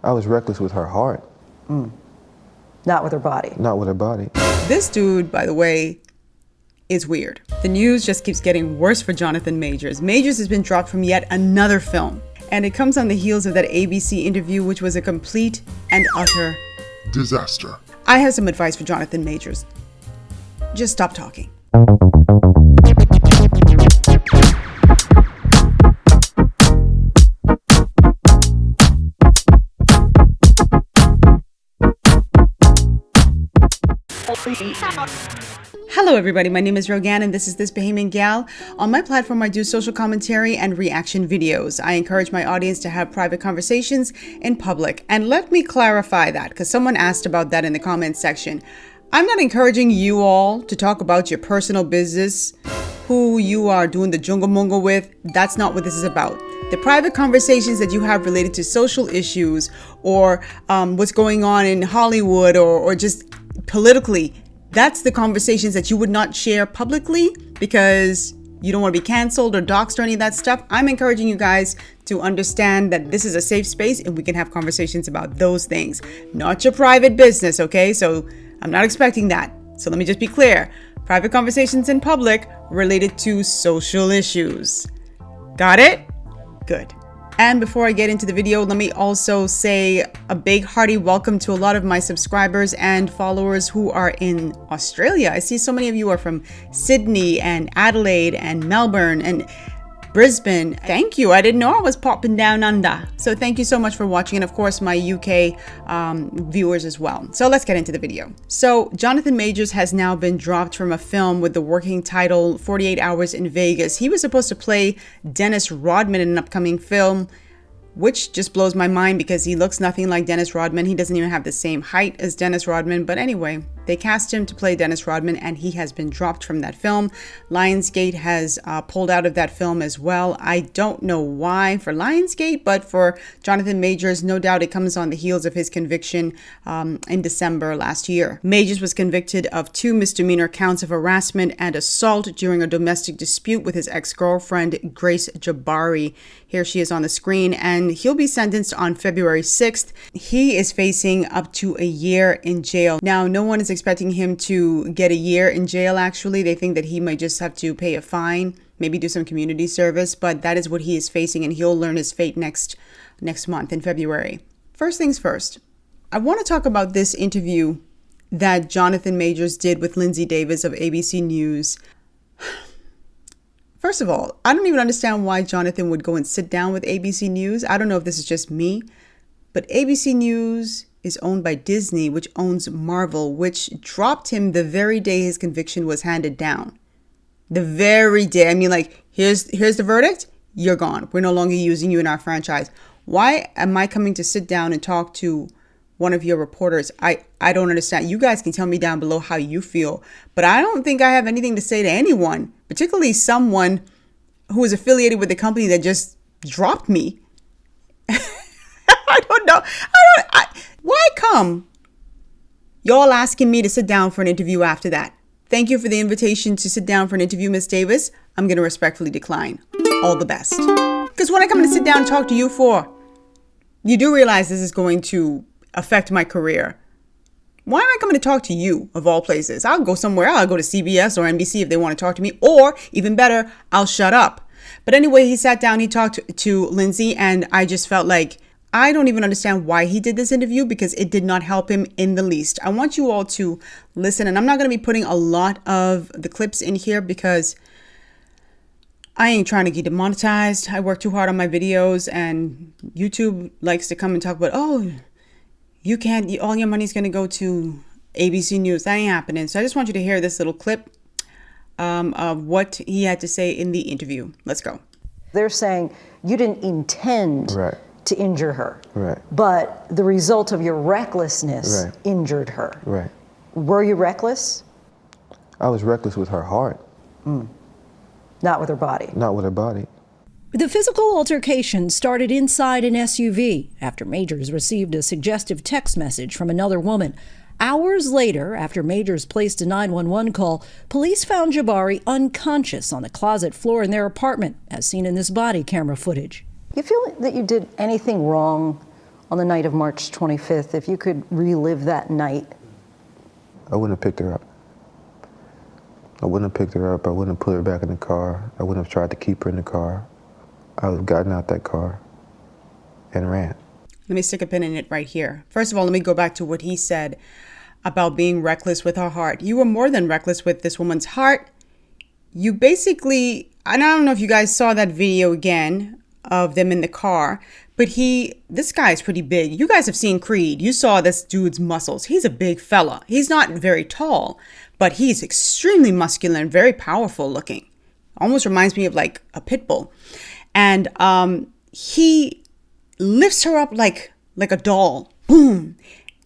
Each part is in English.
I was reckless with her heart. Not with her body. Not with her body. This dude, by the way, is weird. The news just keeps getting worse for Jonathan Majors. Majors has been dropped from yet another film. And it comes on the heels of that ABC interview, which was a complete and utter disaster. I have some advice for Jonathan Majors. Just stop talking. Hello everybody, my name is Rogan and this is This Bahamian Gyal. On my platform I do social commentary and reaction videos. I encourage my audience to have private conversations in public. And let me clarify that, because someone asked about that in the comments section. I'm not encouraging you all to talk about your personal business, who you are doing the jungle mungle with. That's not what this is about. The private conversations that you have related to social issues or what's going on in Hollywood or just politically, that's the conversations that you would not share publicly because you don't want to be canceled or doxxed or any of that stuff. I'm encouraging you guys to understand that this is a safe space and we can have conversations about those things, not your private business, okay? So I'm not expecting that. So let me just be clear. Private conversations in public related to social issues. Got it? Good. And before I get into the video, let me also say a big hearty welcome to a lot of my subscribers and followers who are in Australia. I see so many of you are from Sydney and Adelaide and Melbourne and Brisbane. Thank you. I didn't know I was popping down under. So thank you so much for watching. And of course, my UK viewers as well. So let's get into the video. So Jonathan Majors has now been dropped from a film with the working title 48 Hours in Vegas. He was supposed to play Dennis Rodman in an upcoming film, which just blows my mind because he looks nothing like Dennis Rodman. He doesn't even have the same height as Dennis Rodman. But anyway, they cast him to play Dennis Rodman and he has been dropped from that film. Lionsgate has pulled out of that film as well. I don't know why for Lionsgate, but for Jonathan Majors, no doubt it comes on the heels of his conviction in December last year. Majors was convicted of 2 misdemeanor counts of harassment and assault during a domestic dispute with his ex-girlfriend, Grace Jabari. Here she is on the screen, and he'll be sentenced on February 6th. He is facing up to a year in jail. Now, no one is expecting him to get a year in jail, actually. They think that he might just have to pay a fine, maybe do some community service, but that is what he is facing, and he'll learn his fate next month in February. First things first, I want to talk about this interview that Jonathan Majors did with Lindsay Davis of ABC News. First of all, I don't even understand why Jonathan would go and sit down with ABC News. I don't know if this is just me, but ABC News is owned by Disney, which owns Marvel, which dropped him the very day his conviction was handed down. The very day. I mean, like, here's the verdict. You're gone. We're no longer using you in our franchise. Why am I coming to sit down and talk to one of your reporters? I don't understand. You guys can tell me down below how you feel, but I don't think I have anything to say to anyone, particularly someone who is affiliated with the company that just dropped me. I don't know. Why come? Y'all asking me to sit down for an interview after that. Thank you for the invitation to sit down for an interview, Miss Davis. I'm going to respectfully decline. All the best. Because what I come to sit down and talk to you for? You do realize this is going to affect my career. Why am I coming to talk to you, of all places? I'll go somewhere. I'll go to CBS or NBC if they want to talk to me. Or, even better, I'll shut up. But anyway, he sat down, he talked to Lindsay, and I just felt like I don't even understand why he did this interview because it did not help him in the least. I want you all to listen, and I'm not going to be putting a lot of the clips in here because I ain't trying to get demonetized. I work too hard on my videos, and YouTube likes to come and talk about, oh, you can't, all your money's going to go to ABC News. That ain't happening. So I just want you to hear this little clip of what he had to say in the interview. Let's go. They're saying you didn't intend to injure her, but the result of your recklessness injured her. Were you reckless? I was reckless with her heart. Not with her body. Not with her body. The physical altercation started inside an SUV after Majors received a suggestive text message from another woman. Hours later, after Majors placed a 911 call, police found Jabari unconscious on the closet floor in their apartment, as seen in this body camera footage. You feel that you did anything wrong on the night of March 25th, if you could relive that night? I wouldn't have picked her up. I wouldn't have picked her up. I wouldn't have put her back in the car. I wouldn't have tried to keep her in the car. I would have gotten out that car and ran. Let me stick a pin in it right here. First of all, let me go back to what he said about being reckless with her heart. You were more than reckless with this woman's heart. You basically, and I don't know if you guys saw that video again of them in the car, but this guy is pretty big. You guys have seen Creed. You saw this dude's muscles. He's a big fella. He's not very tall, but he's extremely muscular and very powerful looking. Almost reminds me of like a pit bull. And he lifts her up like a doll. Boom.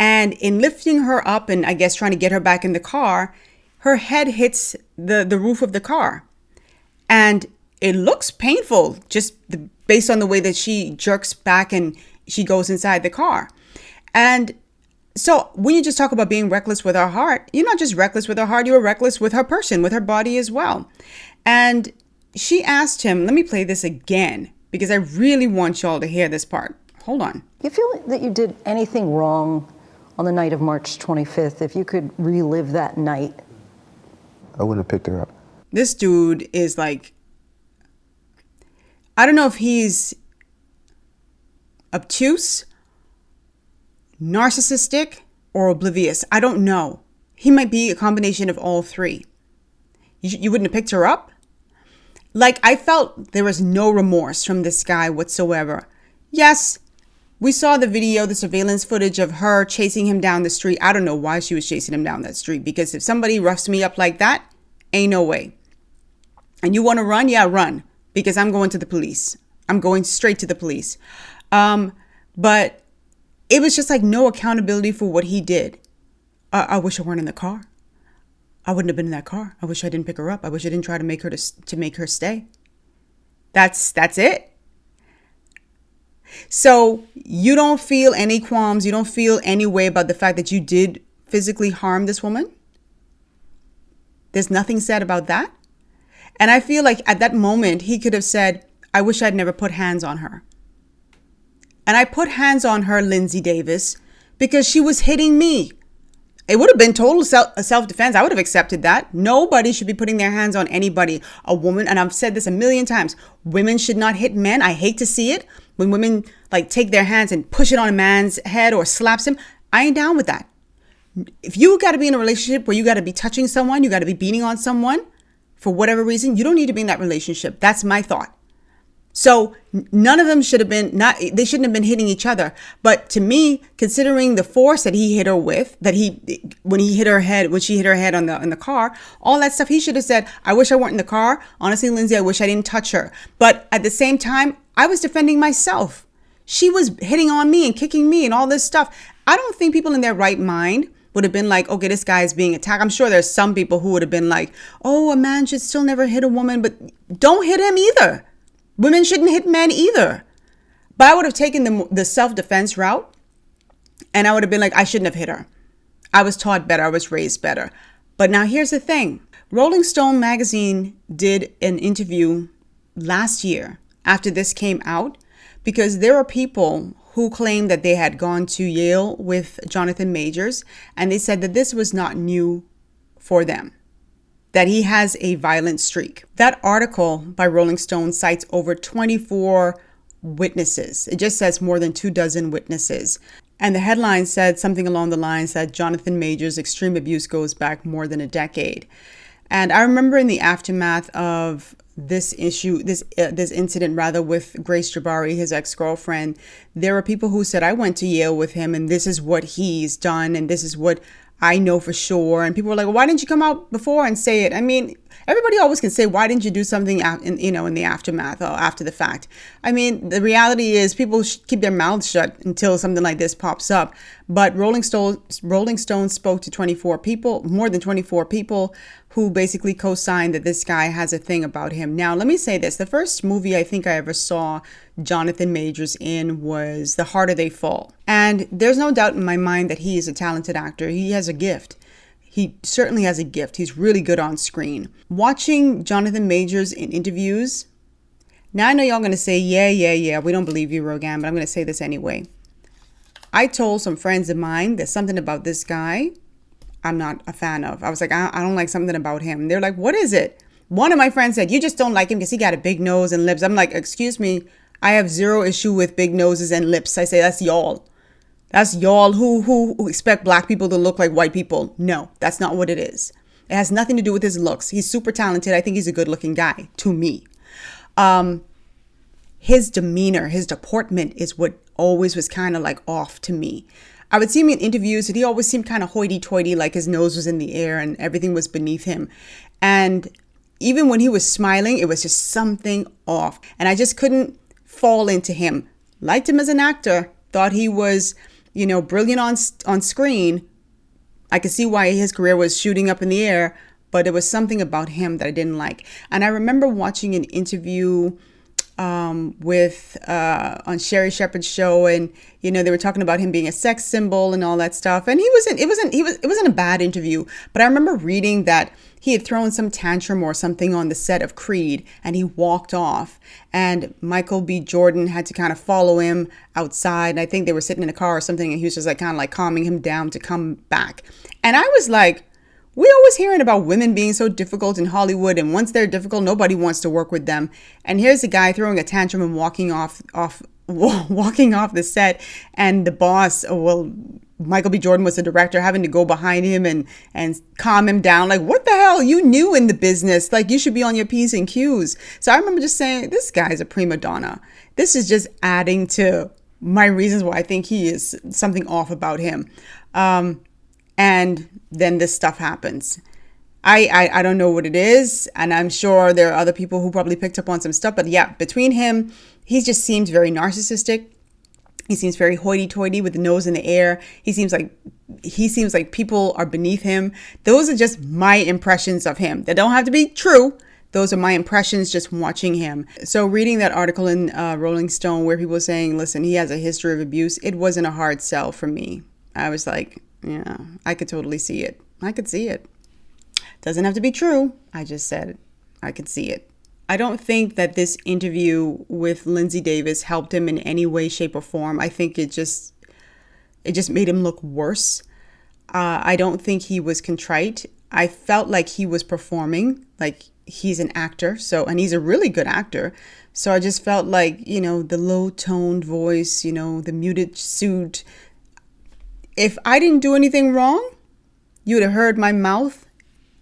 And in lifting her up and I guess trying to get her back in the car, her head hits the roof of the car. And it looks painful just based on the way that she jerks back and she goes inside the car. And so when you just talk about being reckless with her heart, you're not just reckless with her heart, you're reckless with her person, with her body as well. And she asked him, let me play this again, because I really want y'all to hear this part. Hold on. You feel that you did anything wrong on the night of March 25th, if you could relive that night? I wouldn't have picked her up. This dude is like, I don't know if he's obtuse, narcissistic, or oblivious. I don't know. He might be a combination of all three. You wouldn't have picked her up? Like, I felt there was no remorse from this guy whatsoever. Yes, we saw the video, the surveillance footage of her chasing him down the street. I don't know why she was chasing him down that street, because if somebody roughs me up like that, ain't no way. And you want to run? Yeah, run. Because I'm going to the police. I'm going straight to the police. But it was just like no accountability for what he did. I wish I weren't in the car. I wouldn't have been in that car. I wish I didn't pick her up. I wish I didn't try to make her stay. That's it. So you don't feel any qualms. You don't feel any way about the fact that you did physically harm this woman? There's nothing said about that? And I feel like at that moment, he could have said, I wish I'd never put hands on her. And I put hands on her, Lindsay Davis, because she was hitting me. It would have been total self-defense. I would have accepted that. Nobody should be putting their hands on anybody. A woman, and I've said this a million times, women should not hit men. I hate to see it. When women like take their hands and push it on a man's head or slaps him, I ain't down with that. If you got to be in a relationship where you got to be touching someone, you got to be beating on someone, for whatever reason, you don't need to be in that relationship. That's my thought. So none of them should have been, they shouldn't have been hitting each other. But to me, considering the force that he hit her with, when she hit her head on the car, all that stuff, he should have said, I wish I weren't in the car. Honestly, Lindsay, I wish I didn't touch her. But at the same time, I was defending myself. She was hitting on me and kicking me and all this stuff. I don't think people in their right mind would have been like, okay, this guy is being attacked. I'm sure there's some people who would have been like, oh, a man should still never hit a woman, but don't hit him either. Women shouldn't hit men either. But I would have taken the self-defense route, and I would have been like, I shouldn't have hit her. I was taught better. I was raised better. But now here's the thing. Rolling Stone magazine did an interview last year after this came out, because there are people who claimed that they had gone to Yale with Jonathan Majors, and they said that this was not new for them, that he has a violent streak. That article by Rolling Stone cites over 24 witnesses. It just says more than 24 witnesses. And the headline said something along the lines that Jonathan Majors' extreme abuse goes back more than a decade. And I remember in the aftermath of this incident with Grace Jabari, his ex-girlfriend, there were people who said, I went to Yale with him and this is what he's done and this is what I know for sure. And people were like, well, why didn't you come out before and say it? I mean, everybody always can say, why didn't you do something in the aftermath or after the fact? I mean, the reality is people keep their mouths shut until something like this pops up. But Rolling Stone spoke to more than 24 people who basically co-signed that this guy has a thing about him. Now, let me say this. The first movie I think I ever saw Jonathan Majors in was The Harder They Fall. And there's no doubt in my mind that he is a talented actor. He has a gift. He certainly has a gift. He's really good on screen. Watching Jonathan Majors in interviews, now I know y'all going to say, yeah, we don't believe you, Rogan, but I'm going to say this anyway. I told some friends of mine there's something about this guy I'm not a fan of. I was like, I don't like something about him. They're like, what is it? One of my friends said, you just don't like him because he got a big nose and lips. I'm like, excuse me, I have zero issue with big noses and lips. I say, that's y'all. That's y'all who expect black people to look like white people. No, that's not what it is. It has nothing to do with his looks. He's super talented. I think he's a good looking guy to me. His demeanor, his deportment is what always was kind of like off to me. I would see him in interviews and he always seemed kind of hoity-toity, like his nose was in the air and everything was beneath him. And even when he was smiling, it was just something off. And I just couldn't fall into him. Liked him as an actor, thought he was, brilliant on screen. I could see why his career was shooting up in the air, but there was something about him that I didn't like. And I remember watching an interview with on Sherry Shepherd's show, and they were talking about him being a sex symbol and all that stuff, and it wasn't a bad interview, but I remember reading that he had thrown some tantrum or something on the set of Creed and he walked off, and Michael B. Jordan had to kind of follow him outside, and I think they were sitting in a car or something, and he was just like kind of like calming him down to come back. And I was like, we always hearing about women being so difficult in Hollywood, and once they're difficult, nobody wants to work with them. And here's a guy throwing a tantrum and walking off the set, and the boss, Michael B. Jordan was the director, having to go behind him and calm him down. Like, what the hell? You new in the business. Like, you should be on your P's and Q's. So I remember just saying, this guy's a prima donna. This is just adding to my reasons why I think he is something off about him. And then this stuff happens. I don't know what it is, and I'm sure there are other people who probably picked up on some stuff, but yeah, between him, he just seems very narcissistic. He seems very hoity-toity with the nose in the air. He seems like people are beneath him. Those are just my impressions of him. They don't have to be true. Those are my impressions just watching him. So reading that article in Rolling Stone where people were saying, listen, he has a history of abuse, it wasn't a hard sell for me. I was like, yeah, I could totally see it. I could see it. Doesn't have to be true. I just said I could see it. I don't think that this interview with Lindsay Davis helped him in any way, shape, or form. I think it just made him look worse. I don't think he was contrite. I felt like he was performing, like he's an actor. And he's a really good actor. So I just felt like, the low toned voice, the muted suit. If I didn't do anything wrong, you would have heard my mouth.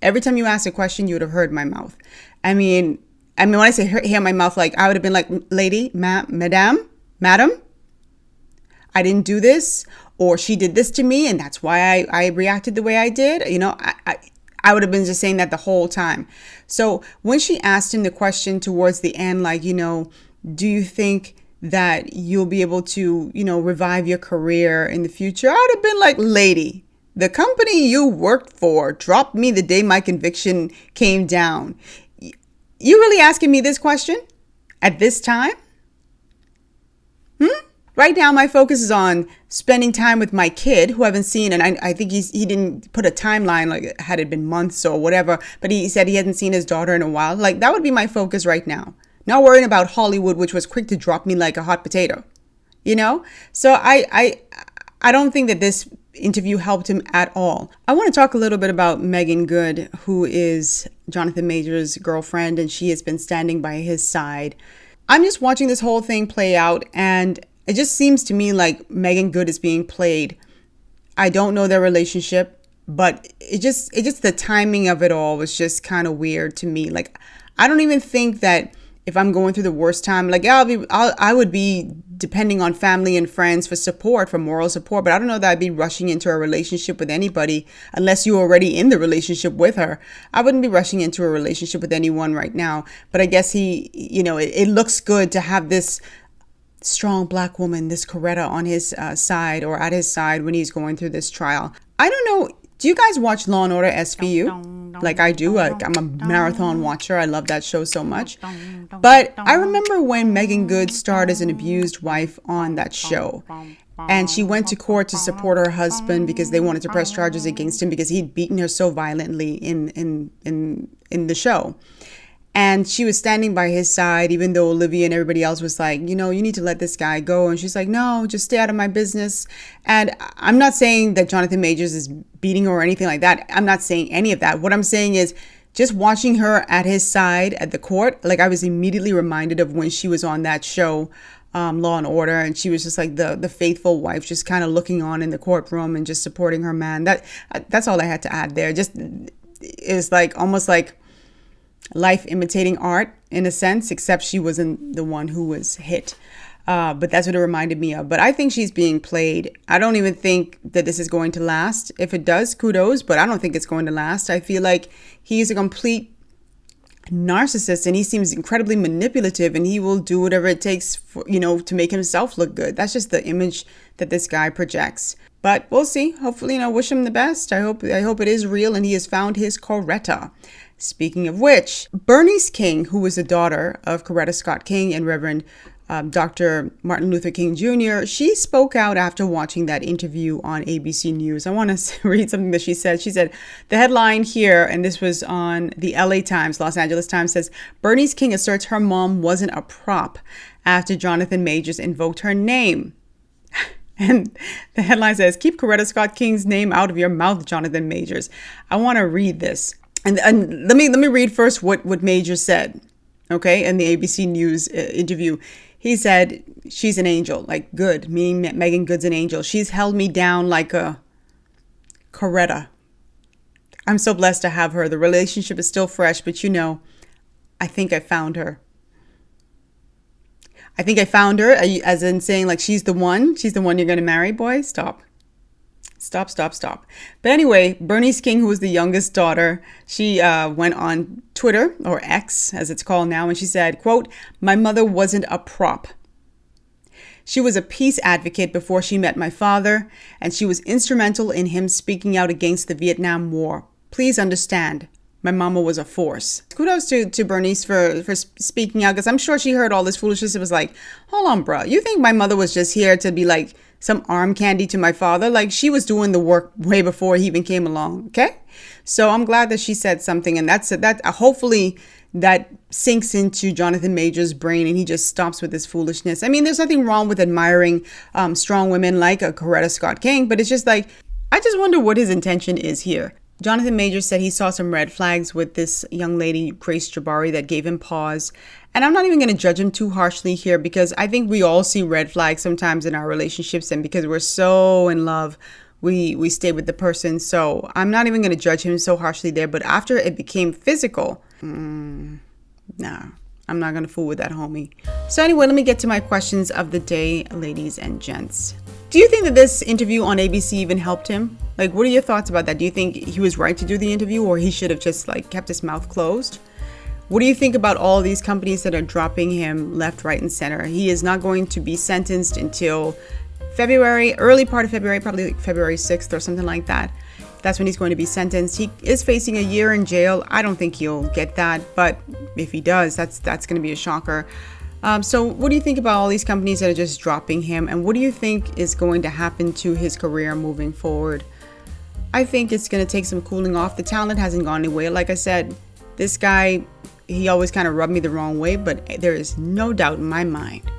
Every time you asked a question, you would have heard my mouth. I mean, when I say hear my mouth, like I would have been like, lady, madam, I didn't do this, or she did this to me, and that's why I reacted the way I did. I would have been just saying that the whole time. So when she asked him the question towards the end, like, do you think that you'll be able to, revive your career in the future? I would have been like, lady, the company you worked for dropped me the day my conviction came down. You really asking me this question at this time? Right now, my focus is on spending time with my kid, who I haven't seen, and I think he didn't put a timeline, like had it been months or whatever, but he said he hadn't seen his daughter in a while. Like, that would be my focus right now. Not worrying about Hollywood, which was quick to drop me like a hot potato, So I don't think that this interview helped him at all. I want to talk a little bit about Meagan Good, who is Jonathan Majors' girlfriend, and she has been standing by his side. I'm just watching this whole thing play out, and it just seems to me like Meagan Good is being played. I don't know their relationship, but it just the timing of it all was just kind of weird to me. Like, I don't even think that if I'm going through the worst time, like I would be depending on family and friends for support, for moral support, but I don't know that I'd be rushing into a relationship with anybody unless you're already in the relationship with her. I wouldn't be rushing into a relationship with anyone right now, but I guess it looks good to have this strong black woman, this Coretta on his side or at his side when he's going through this trial. I don't know. Do you guys watch Law and Order SVU? Like I do. I'm a marathon watcher. I love that show so much. But I remember when Meagan Good starred as an abused wife on that show. And she went to court to support her husband because they wanted to press charges against him because he'd beaten her so violently in the show. And she was standing by his side, even though Olivia and everybody else was like, you know, you need to let this guy go. And she's like, no, just stay out of my business. And I'm not saying that Jonathan Majors is beating her or anything like that. I'm not saying any of that. What I'm saying is just watching her at his side at the court, like I was immediately reminded of when she was on that show, Law and Order, and she was just like the faithful wife, just kind of looking on in the courtroom and just supporting her man. That's all I had to add there. Just is like almost like life imitating art in a sense, except she wasn't the one who was hit. But that's what it reminded me of. But I think she's being played. I don't even think that this is going to last. If it does, kudos, but I don't think it's going to last. I feel like he's a complete narcissist and he seems incredibly manipulative, and he will do whatever it takes for, you know, to make himself look good. That's just the image that this guy projects. But we'll see. Hopefully, you know, wish him the best. I hope it is real and he has found his Coretta. Speaking of which, Bernice King, who was the daughter of Coretta Scott King and Reverend Dr. Martin Luther King Jr., she spoke out after watching that interview on ABC News. I want to read something that she said. She said, the headline here, and this was on the LA Times, Los Angeles Times, says, Bernice King asserts her mom wasn't a prop after Jonathan Majors invoked her name. And the headline says, keep Coretta Scott King's name out of your mouth, Jonathan Majors. I want to read this. And let me read first what Majors said, okay, in the ABC News interview. He said, she's an angel, like good, meaning Megan Good's an angel. She's held me down like a Coretta. I'm so blessed to have her. The relationship is still fresh, but you know, I think I found her. I think I found her, as in saying like she's the one you're going to marry, boy. Stop. But anyway, Bernice King, who was the youngest daughter, she went on Twitter, or X as it's called now, and she said, quote, my mother wasn't a prop. She was a peace advocate before she met my father, and she was instrumental in him speaking out against the Vietnam War. Please understand, my mama was a force. Kudos to Bernice for speaking out, because I'm sure she heard all this foolishness. It was like, hold on, bro. You think my mother was just here to be like some arm candy to my father? Like, she was doing the work way before he even came along, okay? So I'm glad that she said something, and hopefully that sinks into Jonathan Majors' brain and he just stops with this foolishness. I mean, there's nothing wrong with admiring strong women like a Coretta Scott King, but it's just like, I just wonder what his intention is here. Jonathan Majors said he saw some red flags with this young lady, Grace Jabari, that gave him pause. And I'm not even going to judge him too harshly here, because I think we all see red flags sometimes in our relationships, and because we're so in love, we stay with the person. So I'm not even going to judge him so harshly there. But after it became physical, nah, I'm not going to fool with that homie. So anyway, let me get to my questions of the day, ladies and gents. Do you think that this interview on ABC even helped him? Like, what are your thoughts about that? Do you think he was right to do the interview, or he should have just like kept his mouth closed? What do you think about all these companies that are dropping him left, right, and center? He is not going to be sentenced until February, early part of February, probably like February 6th or something like that. That's when he's going to be sentenced. He is facing a year in jail. I don't think he'll get that, but if he does, that's going to be a shocker. So what do you think about all these companies that are just dropping him? And what do you think is going to happen to his career moving forward? I think it's going to take some cooling off. The talent hasn't gone anywhere. Like I said, this guy, he always kind of rubbed me the wrong way, but there is no doubt in my mind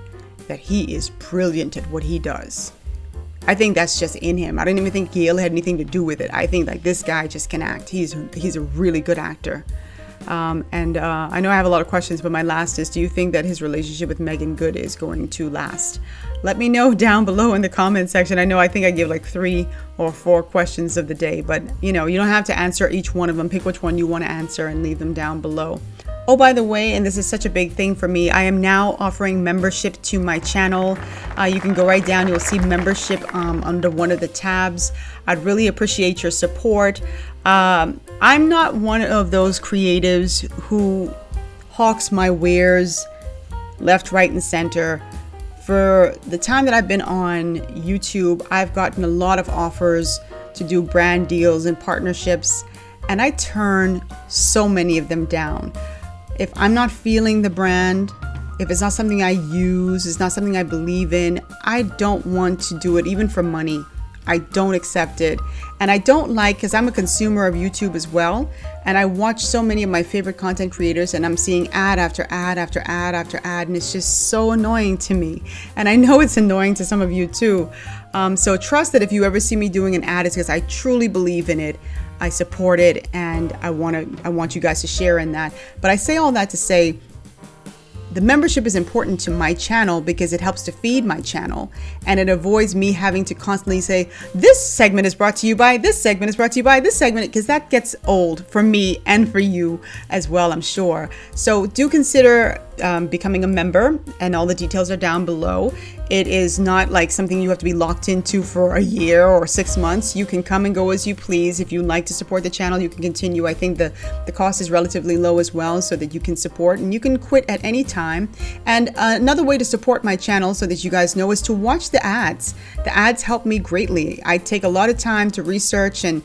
that he is brilliant at what he does. I think that's just in him. I don't even think Gyal had anything to do with it. I think like this guy just can act. He's a really good actor. I know I have a lot of questions, but my last is, do you think that his relationship with Megan Good is going to last? Let me know down below in the comment section. I think I give like 3 or 4 questions of the day, but you don't have to answer each one of them. Pick which one you want to answer and leave them down below. Oh, by the way, and this is such a big thing for me, I am now offering membership to my channel. You can go right down. You'll see membership under one of the tabs. I'd really appreciate your support. I'm not one of those creatives who hawks my wares left, right, and center. For the time that I've been on YouTube, I've gotten a lot of offers to do brand deals and partnerships, and I turn so many of them down. If I'm not feeling the brand, if it's not something I use, it's not something I believe in, I don't want to do it, even for money. I don't accept it. And I don't like, because I'm a consumer of YouTube as well, And I watch so many of my favorite content creators, and I'm seeing ad after ad after ad after ad, and it's just so annoying to me. And I know it's annoying to some of you too. So trust that if you ever see me doing an ad, it's because I truly believe in it. I support it, and I want you guys to share in that. But I say all that to say, the membership is important to my channel because it helps to feed my channel, and it avoids me having to constantly say, this segment is brought to you by, this segment is brought to you by, this segment, because that gets old for me and for you as well, I'm sure. So do consider becoming a member, and all the details are down below. It is not like something you have to be locked into for a year or 6 months. You can come and go as you please. If you like to support the channel, you can continue. I think the cost is relatively low as well, so that you can support, and you can quit at any time. And another way to support my channel, so that you guys know, is to watch the ads. The ads help me greatly. I take a lot of time to research and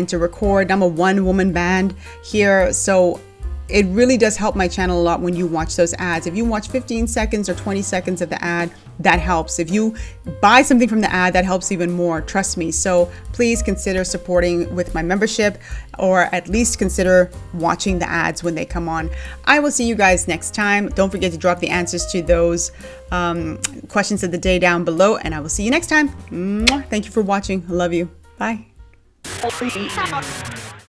to record. I'm a one-woman band here, so it really does help my channel a lot when you watch those ads. If you watch 15 seconds or 20 seconds of the ad, that helps. If you buy something from the ad, that helps even more, trust me. So please consider supporting with my membership, or at least consider watching the ads when they come on. I will see you guys next time. Don't forget to drop the answers to those questions of the day down below, and I will see you next time. Mwah. Thank you for watching. I love you. Bye.